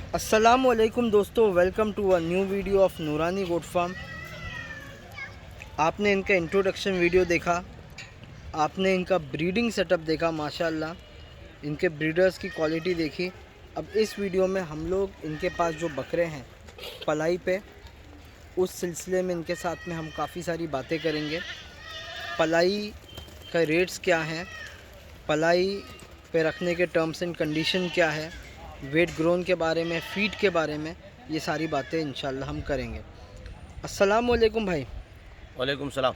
अस्सलामुअलैकुम दोस्तों, welcome to a new video of Noorani goat farm. आपने इनका इंट्रोडक्शन वीडियो देखा, आपने इनका ब्रीडिंग सेटअप देखा, माशाल्लाह इनके ब्रीडर्स की क्वालिटी देखी। अब इस वीडियो में हम लोग इनके पास जो बकरे हैं पलाई पे, उस सिलसिले में इनके साथ में हम काफ़ी सारी बातें करेंगे। पलाई का रेट्स क्या हैं, पलाई पे रखने के टर्म्स एंड कंडीशन क्या है, वेट ग्रोन के बारे में, फीड के बारे में, ये सारी बातें इंशाल्लाह हम करेंगे। अस्सलाम वालेकुम भाई। वालेकुम सलाम।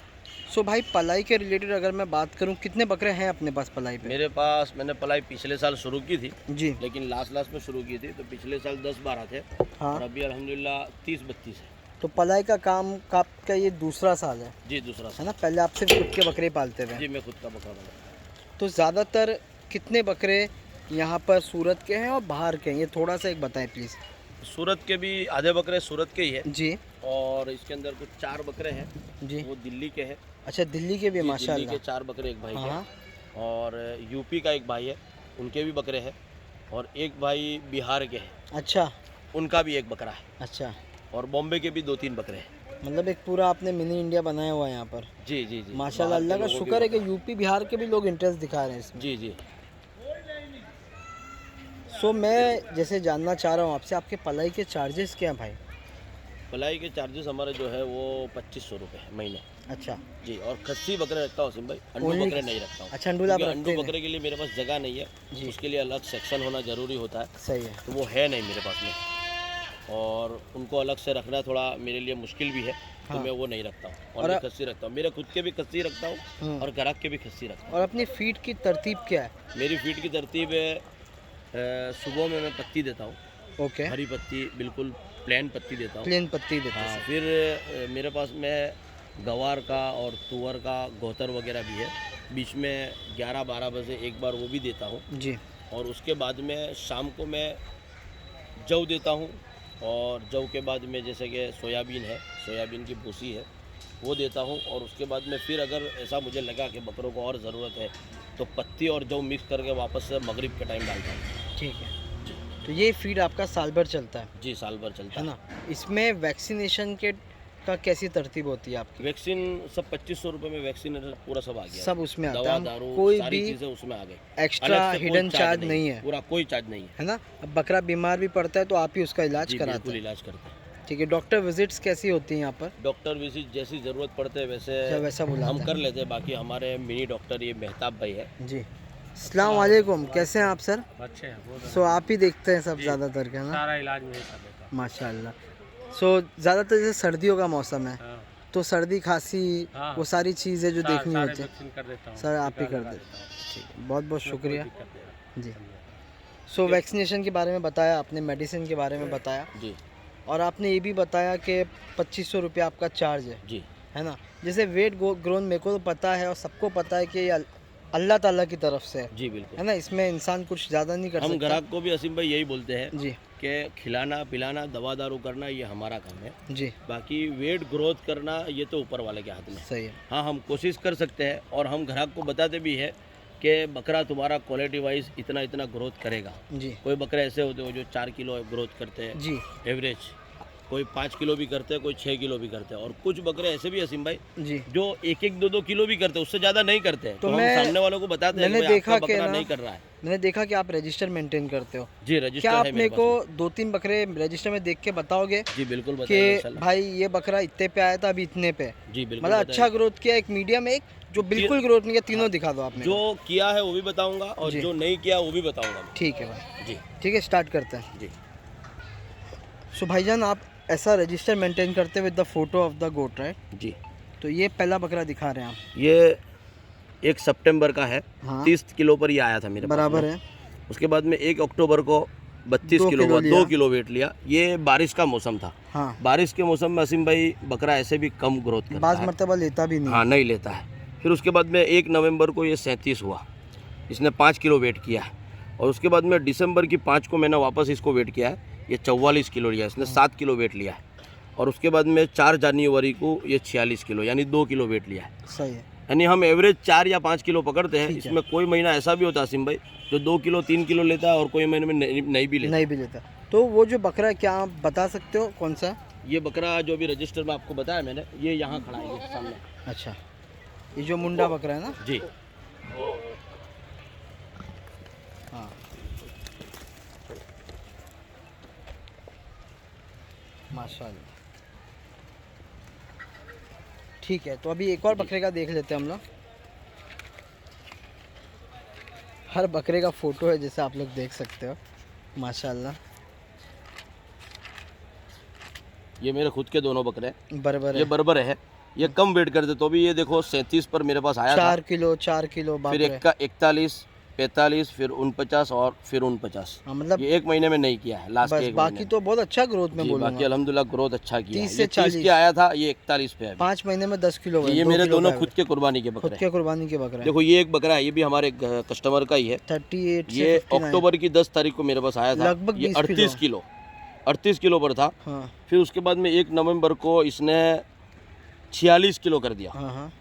सो भाई, पलाई के रिलेटेड अगर मैं बात करूं, कितने बकरे हैं अपने पास पलाई पे? मेरे पास मैंने पलाई पिछले साल शुरू की थी जी। लेकिन लास्ट में शुरू की थी, तो पिछले साल 10-12 थे। हाँ। और अभी अल्हम्दुलिल्लाह 30-32 है। तो पलाई का काम का आपका ये दूसरा साल है जी, दूसरा है साल। ना? पहले आप सिर्फ खुद के बकरे पालते थे। जी, मैं खुद का बकरा पालता तो ज़्यादातर कितने बकरे यहाँ पर सूरत के हैं और बाहर के हैं, ये थोड़ा सा एक बताएं प्लीज़। हूँ। सूरत के भी आधे बकरे सूरत के ही है, जी और इसके अंदर कुछ 4 बकरे हैं, जी। वो दिल्ली के हैं। अच्छा, दिल्ली के भी? दिल्ली माशाल्लाह। के 4 बकरे एक भाई हाँ हाँ। के, और यूपी का एक भाई है, उनके भी बकरे हैं, और एक भाई बिहार के हैं, अच्छा उनका भी एक बकरा है, अच्छा, और बॉम्बे के भी 2-3 बकरे हैं। मतलब एक पूरा आपने मिनी इंडिया बनाया हुआ है यहाँ पर। जी जी जी, माशाल्लाह, बाहर के अल्लाह का लोगों शुक्र है कि बकरा यूपी बिहार के भी लोग इंटरेस्ट दिखा रहे हैं इसमें। जी जी। सो मैं जैसे जानना चाह रहा हूँ आपसे, आपके पलाई के चार्जेस क्या हैं भाई? पलाई के चार्जेस हमारे जो है वो 2500 रुपये है महीने। अच्छा जी, और खस्सी बकरे रखता हूँ सिम भाई, अंडू Only- बकरे नहीं रखता हूँ। अच्छा, अंडू आप क्योंकि रखते अंडू नहीं? बकरे के लिए मेरे पास जगह नहीं है, जी। उसके लिए अलग सेक्शन होना ज़रूरी होता है, सही है। तो वो है नहीं मेरे पास में, और उनको अलग से रखना थोड़ा मेरे लिए मुश्किल भी है, तो हाँ। मैं वो नहीं रखता हूँ, और और मैं खस्सी रखता हूँ। मेरे खुद के भी खस्सी रखता हूँ, हम्म। और ग्राहक के भी खस्सी रखता हूँ। और अपनी फीड की तरतीब क्या है? मेरी फीड की तरतीब है, सुबह में मैं पत्ती देता हूँ, ओके, हरी पत्ती, बिल्कुल प्लेन पत्ती देता हूँ। प्लेन पत्ती देते हाँ, हैं? फिर मेरे पास में गवार का और तुअर का गोतर वगैरह भी है, बीच में 11-12 बजे एक बार वो भी देता हूँ, जी। और उसके बाद में शाम को मैं जौ देता हूँ, और जौ के बाद में जैसे कि सोयाबीन है, सोयाबीन की भूसी है, वो देता हूँ, और उसके बाद में फिर अगर ऐसा मुझे लगा कि बकरों को और ज़रूरत है तो पत्ती और जौ मिक्स करके वापस से मगरिब के टाइम डालता हूँ। ठीक है। जी तो ये फीड आपका साल भर चलता है जी, साल भर चलता है है। ना? इसमें वैक्सीनेशन के का कैसी तरतीब होती है आपकी? वैक्सीन सब 2500 रुपये में वैक्सीन पूरा सब आ गया, सब उसमें आता दवा है, दारू कोई सारी भी चीज़ें उसमें आ गई, एक्स्ट्रा अलग से कोई हिडन चार्ज नहीं है पूरा कोई चार्ज नहीं है। है ना? अब बकरा बीमार भी पड़ता है तो आप ही उसका इलाज जी, कराते बिल्कुल हैं? इलाज करते हैं। ठीक है। डॉक्टर विजिट्स कैसी होती हैं यहाँ पर? डॉक्टर विजिट जैसी ज़रूरत पड़ते है अच्छा, वैसे वैसा बुलाते हम हैं? कर लेते हैं। बाकी हमारे मिनी डॉक्टर ये मेहताब भाई है। जी। अस्सलाम वालेकुम, कैसे हैं आप सर? अच्छे हैं वो सो आप ही देखते हैं सब जी। ज़्यादातर के, है ना? सारा इलाज में ही कर देता हूँ। माशाल्लाह। सो ज़्यादातर जैसे सर्दियों का मौसम है, हाँ, तो सर्दी खांसी हाँ। वो सारी चीज़ें जो देखनी सारे होती है, वैक्सीन कर देता हूँ, सर आप ही टीका कर लगा देते देता हूँ। ठीक है, बहुत बहुत उसमें कोई शुक्रिया दिक्कत नहीं है। जी। सो वैक्सीनेशन के बारे में बताया आपने, मेडिसिन के बारे में बताया, जी और आपने ये भी बताया कि 2500 रुपये आपका चार्ज जी है ना? जैसे वेट ग्रोन मेरे को तो पता है और सबको पता है कि ये अल्लाह ताला की तरफ से जी, है बिल्कुल। ना? इसमें इंसान कुछ ज़्यादा नहीं कर हम सकता। ग्राहक को भी असीम भाई यही बोलते हैं जी कि खिलाना पिलाना दवा दारू करना ये हमारा काम है, जी, बाकी वेट ग्रोथ करना ये तो ऊपर वाले के हाथ में है। सही है। हाँ, हम कोशिश कर सकते हैं, और हम ग्राहक को बताते भी है कि बकरा तुम्हारा क्वालिटी वाइज इतना इतना ग्रोथ करेगा। जी कोई बकरे ऐसे होते हैं जो 4 किलो ग्रोथ करते हैं जी एवरेज, कोई 5 किलो भी करते हैं, कोई 6 किलो भी करते हैं, और कुछ बकरे ऐसे भी असीम भाई जी। जो 1-1, 2-2 किलो भी करते हैं, उससे ज़्यादा नहीं करते हैं। तो तो हम मैं- सामने वालों को बताते हैं कि मैंने भाई देखा आपका कि बकरा ना- नहीं कर रहा है। मैंने देखा कि आप रजिस्टर मेंटेन करते हो। जी, क्या रजिस्टर आप है मेरे मेरे को पास में। 2-3 बकरे रजिस्टर में देख के बताओगे जी, बिल्कुल कि बताएंगे इंशाल्लाह। भाई ये बकरा इतने पे आया था, अभी इतने पे? जी, बिल्कुल मतलब अच्छा बताएंगे। ग्रोथ किया, एक मीडियम, एक जो बिल्कुल ग्रोथ नहीं किया, तीनों दिखा दो आप मेरे जो को। किया है वो भी बताऊंगा, और जी। जो नहीं किया वो भी बताऊंगा मैं। ठीक है भाई, जी ठीक है, स्टार्ट करते हैं। जी सो भाईजान, आप ऐसा रजिस्टर मेंटेन करते with the photo of the goat, right? जी। तो ये पहला बकरा दिखा रहे हैं आप? ये 1 सितंबर का है, हाँ 30 किलो पर ये आया था मेरे पास बराबर में। है। उसके बाद में 1 अक्टूबर को 32 2 किलो किलो हुआ, लिया। 2 किलो वेट लिया। ये बारिश का मौसम था, हाँ, बारिश के मौसम में असीम भाई बकरा ऐसे भी कम ग्रोथ करता बाज है। मरतबा लेता भी नहीं। हाँ, नहीं लेता है। फिर उसके बाद में 1 नवंबर को ये 37 हुआ, इसने 5 किलो वेट किया है, और उसके बाद में दिसंबर की 5 को मैंने वापस इसको वेट किया है, ये 44 किलो लिया, इसने 7 किलो वेट लिया है, और उसके बाद में 4 जनवरी को ये 46 किलो यानी 2 किलो वेट लिया है। सही है। यानी हम एवरेज 4 या 5 किलो पकड़ते हैं। ठीक है। इसमें कोई महीना ऐसा भी होता है असीम भाई जो 2 किलो 3 किलो लेता है, और कोई महीने में नहीं भी लेता है। नहीं भी लेता। तो वो जो बकरा है क्या आप बता सकते हो कौन सा है? ये बकरा जो भी रजिस्टर में आपको बताया मैंने, ये यहाँ खड़ा है, ये सामने। अच्छा, ये जो मुंडा बकरा है ना? जी। हाँ, माशाल्लाह। ठीक है, तो अभी एक और बकरे का देख लेते हैं हम लोग। हर बकरे का फोटो है जैसे आप लोग देख सकते हो, माशाल्लाह। ये मेरे खुद के दोनों बकरे हैं। बराबर ये है। बर्बर है, ये कम वेट करते तो भी ये देखो 37 पर मेरे पास आया था। 4 किलो बाप फिर रे। 41, 45, फिर 49 और फिर 49। हाँ, मतलब ये एक महीने में नहीं किया है, लास्ट बस एक बाकी महीने तो बहुत अच्छा ग्रोथ में जी, बाकी बोलूँगा। अल्हम्दुलिल्लाह ग्रोथ अच्छा किया 30 है। से ये 30 40 के आया था, ये 41 पे है अभी। 5 महीने में 10 किलो ये 2 मेरे किलो दोनों का खुद के कुर्बानी के खुद बकरे के कुर्बानी के बकरे हैं। देखो ये एक बकरा है, ये भी हमारे कस्टमर का ही है। 38 से ये 59 अक्टूबर की 10 तारीख को मेरे पास आया था। लगभग ये 20 38 किलो 38 किलो पर था। हाँ फिर उसके बाद में 1 नवंबर को इसने 46 किलो कर दिया। हाँ हाँ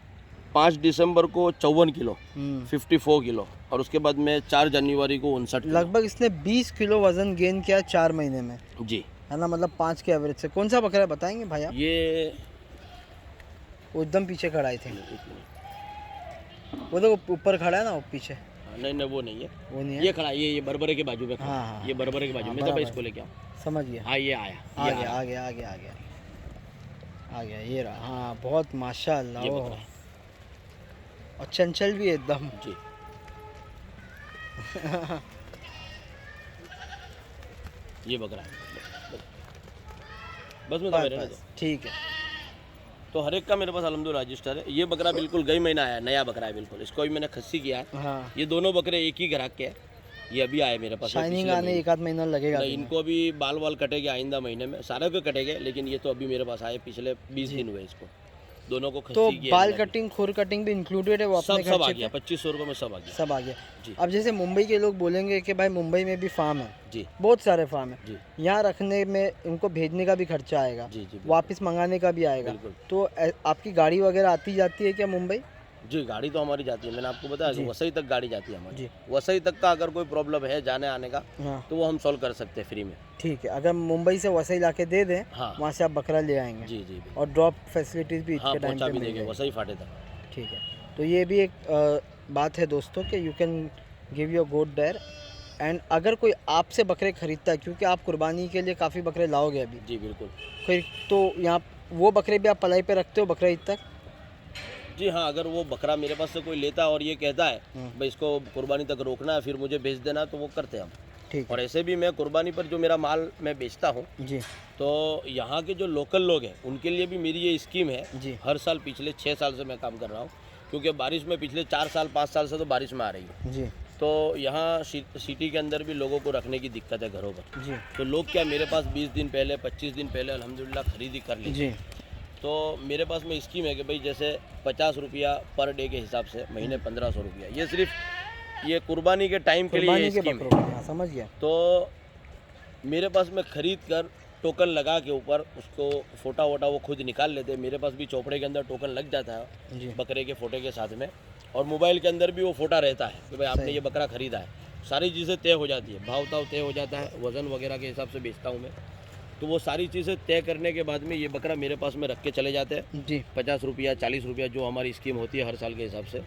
5 दिसंबर को 54 किलो, हम्म। 54 किलो, और उसके बाद में 4 जनवरी को 59 किलो। लगभग इसने 20 किलो वजन गेन किया 4 महीने में, जी। है ना? मतलब 5 के एवरेज से। कौन सा बकरा है बताएंगे भाई आप? ये वो एकदम पीछे खड़ा है थे, वो तो ऊपर खड़ा है ना, वो पीछे नहीं नहीं वो नहीं है, वो नहीं है। ये खड़ा है, ये बरबरे के बाजू में खड़ा है। हाँ, हाँ, ये बरबरे के बाजू हाँ, में, जब बराबर। इसको लेके आओ। समझ गया। हाँ ये आया, आ ये गया आया। आ गया आ गया आ गया आ गया, ये रहा। हाँ बहुत माशाल्लाह। ये ओह, बकरा है। और चंचल भी है एकदम। जी। ये बकरा है। बस में तो मेरे बस ठीक है। तो हर एक का मेरे पास अल्हम्दुलिल्लाह रजिस्टर है। ये बकरा बिल्कुल गई महीना आया, नया बकरा है बिल्कुल। इसको भी मैंने खस्सी किया है। हाँ, ये दोनों बकरे एक ही ग्राहक के हैं। ये अभी आए मेरे पास। शाइनिंग पिछले आने महीने। एक आध महीना लगेगा नहीं, अभी में। इनको अभी बाल वाल कटेंगे आइंदा महीने में, सारे को कटेंगे, लेकिन ये तो अभी मेरे पास आए, पिछले 20 दिन हुए इसको। दोनों को तो खस्सी किया बाल मैंने। कटिंग खुर कटिंग भी इंक्लूडेड है वो सब अपने सब आ खर्चे गया, पे? 2500 रुपये में सब आ गया। सब आ गया। जी अब जैसे मुंबई के लोग बोलेंगे कि भाई मुंबई में भी फार्म है, जी बहुत सारे फार्म है, जी यहाँ रखने में इनको भेजने का भी खर्चा आएगा, जी जी वापस मंगाने का भी आएगा। बिल्कुल। तो आपकी गाड़ी वगैरह आती जाती है क्या मुंबई? जी, गाड़ी तो हमारी जाती है, मैंने आपको बताया कि वसई तक गाड़ी जाती है हमारी। जी। वसई तक का अगर कोई प्रॉब्लम है जाने आने का, हाँ तो वो हम सॉल्व कर सकते हैं फ्री में। ठीक है, अगर मुंबई से वसई ला के दे दें, हाँ वहाँ से आप बकरा ले आएंगे जी जी बिल्कुल। और ड्रॉप फैसिलिटीज़ भी हाँ इसके टाइम पहुँचा पे भी मिल देंगे जाएगी। वसई फाटे तक। ठीक है, तो ये भी एक बात है दोस्तों कि you can give your goat there. And अगर कोई आपसे बकरे खरीदता है, क्योंकि आप कुर्बानी के लिए काफ़ी बकरे लाओगे अभी, जी बिल्कुल। फिर तो यहाँ वो बकरे भी आप पलाई पे रखते हो बकरा ईद तक? जी हाँ, अगर वो बकरा मेरे पास से कोई लेता है और ये कहता है हम्म। भाई इसको कुर्बानी तक रोकना है, फिर मुझे भेज देना, तो वो करते हैं हम। ठीक और ऐसे भी मैं कुर्बानी पर जो मेरा माल मैं बेचता हूँ, है जी तो यहाँ के जो लोकल लोग हैं उनके लिए भी मेरी ये स्कीम है। जी हर साल पिछले 6 साल से मैं काम कर रहा हूँ, क्योंकि बारिश में पिछले 4 साल 5 साल से तो बारिश में आ रही है। जी तो यहाँ सिटी के अंदर भी लोगों को रखने की दिक्कत है घरों पर। जी तो लोग क्या मेरे पास 20 दिन पहले 25 दिन पहले अल्हम्दुलिल्लाह खरीदी कर ली। जी तो मेरे पास में स्कीम है कि भाई जैसे 50 रुपया पर डे के हिसाब से महीने 1500 रुपया, ये सिर्फ ये कुर्बानी के टाइम के लिए कुर्बानी ये के स्कीम बकरों है। की, हाँ समझ गया। तो मेरे पास में खरीद कर टोकन लगा के ऊपर उसको फोटा वोटा वो खुद निकाल लेते हैं। मेरे पास भी चोपड़े के अंदर टोकन लग जाता है जी बकरे के फोटे के साथ में, और मोबाइल के अंदर भी वो फोटा रहता है कि भाई आपने सही। ये बकरा खरीदा है। सारी चीज़ें तय हो जाती है, भाव ताव तय हो जाता है, वज़न वगैरह के हिसाब से बेचता हूँ मैं। तो वो सारी चीज़ें तय करने के बाद में ये बकरा मेरे पास में रख के चले जाते हैं, जी 50 रुपया 40 रुपया जो हमारी स्कीम होती है हर साल के हिसाब से।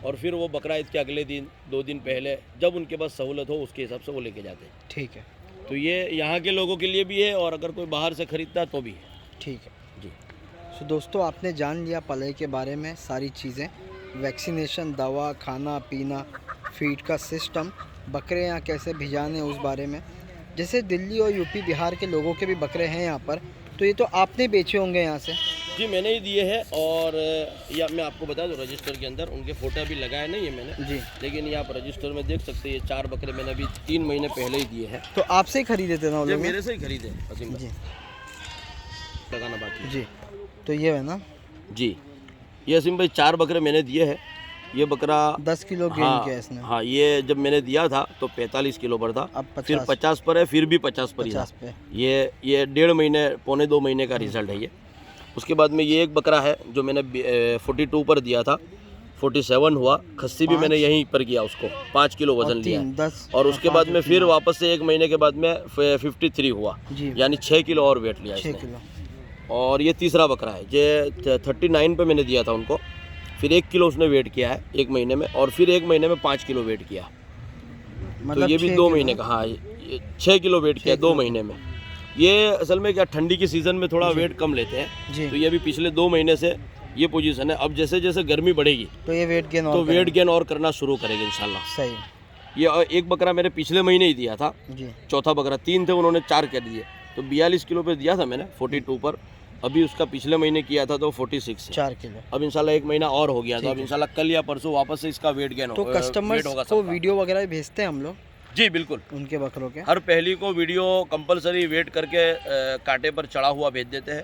और फिर वो बकरा ईद के अगले दिन 2 दिन पहले जब उनके पास सहूलत हो उसके हिसाब से वो लेके जाते हैं। ठीक है तो ये यहाँ के लोगों के लिए भी है, और अगर कोई बाहर से खरीदता है तो भी है। ठीक है। जी तो दोस्तों आपने जान लिया पलाई के बारे में सारी चीज़ें, वैक्सीनेशन, दवा, खाना पीना, फीड का सिस्टम, बकरे यहाँ कैसे भिजाने उस बारे में। जैसे दिल्ली और यूपी बिहार के लोगों के भी बकरे हैं यहाँ पर, तो ये तो आपने बेचे होंगे यहाँ से? जी मैंने ही दिए हैं। और या मैं आपको बता दूं रजिस्टर के अंदर उनके फ़ोटो अभी लगाए नहीं है मैंने, जी लेकिन ये आप रजिस्टर में देख सकते हैं। ये 4 बकरे मैंने अभी 3 महीने पहले ही दिए हैं। तो आपसे ही खरीदे थे ना वो ये लोग? मेरे से ही खरीदे वसीम जी भाई, लगाना बाकी। जी, तो ये है ना जी ये वसीम भाई 4 बकरे मैंने दिए हैं। ये बकरा 10 किलो गेन हाँ किया इसने, हाँ, ये जब मैंने दिया था तो 45 किलो पर था, अब फिर 50 50 पर है, फिर भी 50 पर ही था। 50 पे। ये 1.5 महीने पौने 2 महीने का रिजल्ट है ये। उसके बाद में ये एक बकरा है जो मैंने 42 पर दिया था, 47 हुआ। खस्सी भी मैंने यहीं पर किया, उसको 5 किलो वजन लिया है। 10 और उसके बाद में फिर वापस से 1 महीने के बाद में 53 हुआ, जी, यानी 6 किलो और वेट लिया 6 इसने। किलो। और ये तीसरा बकरा है, ये 39 पे मैंने दिया था उनको, फिर 1 किलो उसने वेट किया है 1 महीने में, और फिर 1 महीने में 5 किलो वेट किया। तो ये भी 2 महीने का, हाँ 6 किलो वेट किया 2 महीने में। ये असल में क्या ठंडी की सीज़न में थोड़ा वेट कम लेते हैं, जी, तो ये भी पिछले 2 महीने से ये पोजीशन है। अब जैसे जैसे गर्मी बढ़ेगी तो ये वेट गेन तो वेट गेन और करना शुरू करेगी इंशाल्लाह। सही। ये एक बकरा मैंने पिछले महीने ही दिया था, जी, चौथा बकरा, 3 थे उन्होंने 4 कर दिए, तो 42 किलो पे दिया था मैंने 42 पर। अभी उसका पिछले महीने किया था तो 46 है। 4 किलो। अब इंशाल्लाह 1 महीना और हो गया, तो अब इंशाल्लाह कल या परसों वापस से इसका वेट गेन तो कस्टमर्स होगा को सबका। वीडियो वगैरह भी भेजते हैं हम लोग जी बिल्कुल, उनके बकरों के। हर पहली को वीडियो कंपलसरी वेट करके कांटे पर चढ़ा हुआ भेज देते हैं।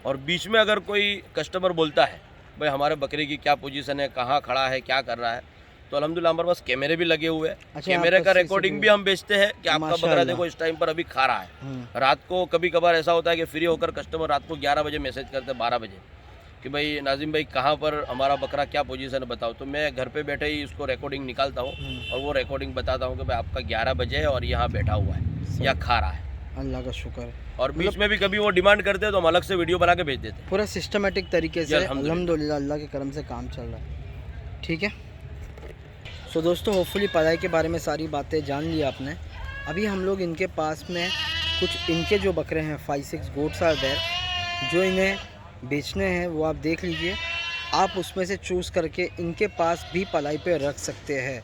और बीच में अगर कोई कस्टमर बोलता है भाई हमारे बकरे की क्या पोजीशन है, कहाँ खड़ा है, क्या कर रहा है, तो अल्हम्दुलिल्लाह हमारे पास कैमरे भी लगे हुए हैं। अच्छा, कैमरे आपका का रिकॉर्डिंग भी हम बेचते हैं कि आपका बकरा माशाअल्लाह। देखो इस टाइम पर अभी खा रहा है। हम्म, रात को कभी कभार ऐसा होता है कि फ्री होकर कस्टमर रात को 11 बजे मैसेज करते हैं, 12 बजे, कि भाई नाजिम भाई कहाँ पर हमारा बकरा क्या पोजीशन है बताओ। तो मैं घर पे बैठे ही उसको रिकॉर्डिंग निकालता हूँ और वो रिकॉर्डिंग बताता हूँ कि भाई आपका 11 बजे है और यहाँ बैठा हुआ है या खा रहा है। अल्लाह का शुक्र है। और बीच में भी कभी वो डिमांड करते हैं तो हम अलग से वीडियो बना के भेज देते हैं। पूरा सिस्टमेटिक तरीके जी, से अल्हम्दुलिल्लाह। अल्हम्दुलिल्लाह अल्लाह के करम से काम चल रहा है। ठीक है, सो दोस्तों होपफुली पढ़ाई के बारे में सारी बातें जान ली आपने। अभी हम लोग इनके पास में कुछ इनके जो बकरे हैं 5-6 गोट्स आर देयर, जो इन्हें बेचने हैं वो आप देख लीजिए। आप उसमें से चूज़ करके इनके पास भी पलाई पे रख सकते हैं।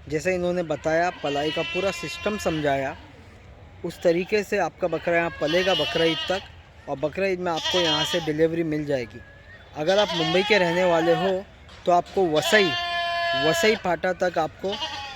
जैसे इन्होंने बताया, पलाई का पूरा सिस्टम समझाया, उस तरीके से आपका बकरा यहाँ पलेगा बकरा ईद तक, और बकरा ईद में आपको यहाँ से डिलीवरी मिल जाएगी। अगर आप मुंबई के रहने वाले हो तो आपको वसई फाटा तक आपको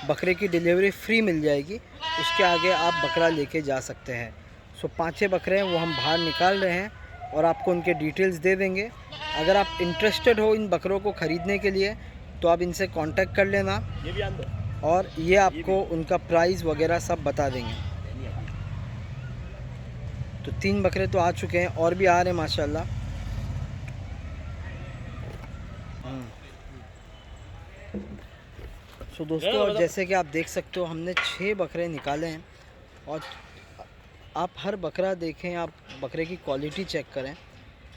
बकरे की डिलीवरी फ्री मिल जाएगी। उसके आगे आप बकरा लेके जा सकते हैं। सो 5-6 बकरे हैं वो हम बाहर निकाल रहे हैं और आपको उनके डिटेल्स दे देंगे। अगर आप इंटरेस्टेड हो इन बकरों को ख़रीदने के लिए तो आप इनसे कांटेक्ट कर लेना, ये भी आन दो। और ये आपको उनका प्राइस वगैरह सब बता देंगे। तो 3 बकरे तो आ चुके हैं और भी आ रहे हैं माशाल्लाह। सो दोस्तों, और जैसे कि आप देख सकते हो हमने 6 बकरे निकाले हैं, और आप हर बकरा देखें, आप बकरे की क्वालिटी चेक करें।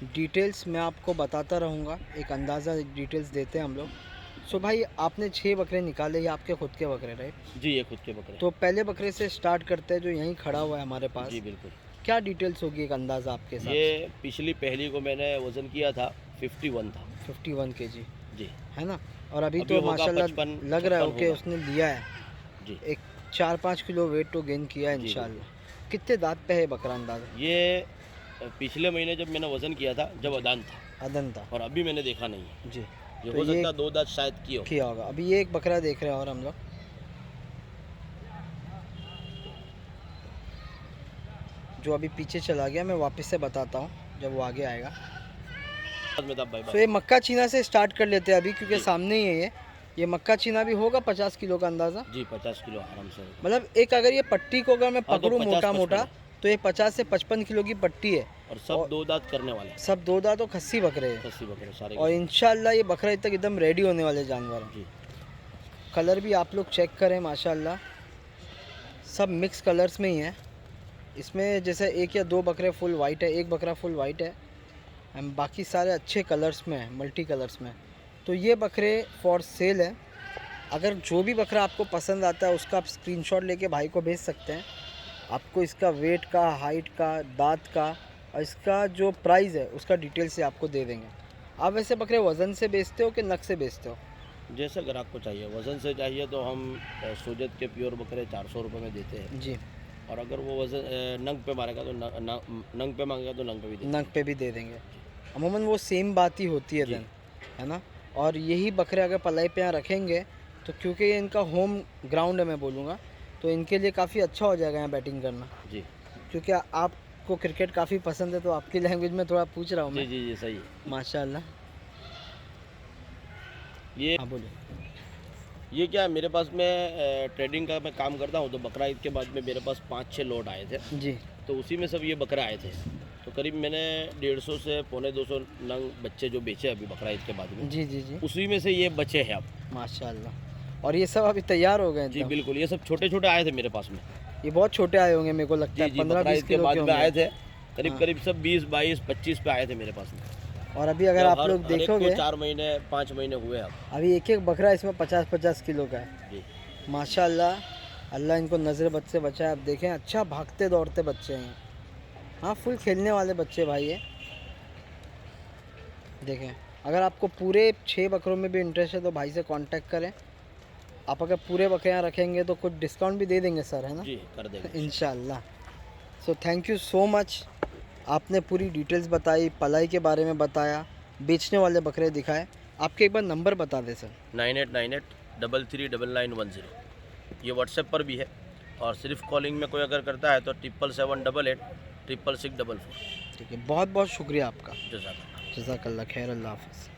डिटेल्स मैं आपको बताता रहूँगा, एक अंदाज़ा डिटेल्स देते हैं हम लोग। सो भाई आपने 6 बकरे निकाले, ये आपके खुद के बकरे राइट? जी ये खुद के बकरे। तो पहले बकरे से स्टार्ट करते हैं जो यहीं खड़ा हुआ है हमारे पास। जी बिल्कुल। क्या डिटेल्स होगी एक अंदाज़ा आपके साथ? ये पिछली पहली को मैंने वज़न किया था 51 था। 51 kg जी है ना? और अभी अभी तो होगा माशाल्लाह 55 लग रहा है ओके, होगा। उसने लिया है जी एक 4-5 किलो वेट तो गेन किया है जी, इंशाल्लाह। कितने दांत पे है बकरा अंदाज़ा? ये पिछले महीने जब मैंने वज़न किया था जब अदान था, अदन था और अभी मैंने देखा नहीं है। जी, ये तो हो ये सकता है 2 दांत शायद किए हो। किया होगा। अभी ये एक बकरा देख रहे हैं और हम लोग जो अभी पीछे चला गया, मैं वापस से बताता हूँ जब वो आगे आएगा। में था, बाय तो बाय। ये मक्का चीना से स्टार्ट कर लेते हैं अभी, क्योंकि जी। सामने ही है ये मक्का चीना भी होगा 50 किलो का अंदाज़ा। जी 50 किलो आराम से होगा। मतलब एक अगर ये पट्टी को अगर मैं हाँ, तो पकड़ूँ 50-55 मोटा तो ये 50 से 55 किलो की पट्टी है। और सब 2 दांत करने वाले हैं। सब 2 दांत तो खस्सी बकरे हैं, खस्सी बकरे सारे। और इंशाल्लाह ये बकरा ईद तक एकदम रेडी होने वाले जानवर हैं। जी कलर भी आप लोग चेक करें माशाल्लाह, सब मिक्स कलर्स में ही है। इसमें जैसे 1 या 2 बकरे फुल वाइट है, एक बकरा फुल वाइट है, एंड बाकी सारे अच्छे कलर्स में हैं, मल्टी कलर्स में। तो ये बकरे फॉर सेल है। अगर जो भी बकरा आपको पसंद आता है उसका आप स्क्रीनशॉट लेके भाई को भेज सकते हैं। आपको इसका वेट का, हाइट का, दांत का और इसका जो प्राइस है उसका डिटेल से आपको दे देंगे। आप वैसे बकरे वज़न से बेचते हो कि नग से बेचते हो? जैसे ग्राहक को चाहिए, वज़न से चाहिए तो हम सोजत के प्योर बकरे 400 रुपये में देते हैं। जी, और अगर वो वज़न नंग पे मारेगा तो नंग पे मांगेगा तो नंग पे भी देते नग पे भी दे देंगे। अमूमन वो सेम बात ही होती है जी। देन, है ना? और यही बकरे अगर पलाई पे यहाँ रखेंगे तो क्योंकि ये इनका होम ग्राउंड है मैं बोलूँगा, तो इनके लिए काफ़ी अच्छा हो जाएगा यहाँ बैटिंग करना। हैं। जी क्योंकि आपको क्रिकेट काफ़ी पसंद है तो आपकी लैंग्वेज में थोड़ा पूछ रहा हूँ जी मैं। जी जी सही है। माशाल्लाह। ये हाँ बोलिए। ये क्या है, मेरे पास में ट्रेडिंग का मैं काम करता हूँ, तो बकरा ईद के बाद में मेरे पास 5-6 लोड आए थे, जी, तो उसी में सब ये बकरे आए थे। तो करीब मैंने 150 से पौने 200 नंग बच्चे जो बेचे अभी बकरा ईद के बाद में, जी जी जी, उसी में से ये बचे हैं अब। माशाल्लाह। और ये सब अभी तैयार हो गए जी एकदम? बिल्कुल, ये सब छोटे छोटे आए थे मेरे पास में। ये बहुत छोटे आए होंगे मेरे को लगता जी है, जी, 15-20 बकरा ईद के किलो बाद के में आए होंगे। थे, करीब हाँ। करीब सब 20, 22, 25 पे आए थे मेरे पास में। और अभी अगर आप लोग हर एक देखोगे, को 4 महीने 5 महीने हुए अब। अभी एक एक बकरा इसमें 50-50 किलो का है। जी माशाल्लाह, अल्लाह इनको नज़र बद से बचाए। आप देखें, अच्छा भागते दौड़ते बच्चे हैं। हाँ, फुल खेलने वाले बच्चे भाई ये। देखें, अगर आपको पूरे 6 बकरों में भी इंटरेस्ट है तो भाई से कांटेक्ट करें। आप अगर पूरे बकरे यहाँ रखेंगे तो कुछ डिस्काउंट भी दे देंगे सर, है ना? जी कर देंगे। इंशाल्लाह। So thank you so much, आपने पूरी डिटेल्स बताई, पलाई के बारे में बताया, बेचने वाले बकरे दिखाए। आपके एक बार नंबर बता दें सर। 9898339910, ये व्हाट्सएप पर भी है। और सिर्फ कॉलिंग में कोई अगर करता है तो 77788 66644। ठीक है, बहुत बहुत शुक्रिया आपका। जज़ाकल्लाह। जज़ाकल्लाह खैर, अल्लाह हाफ़िज़।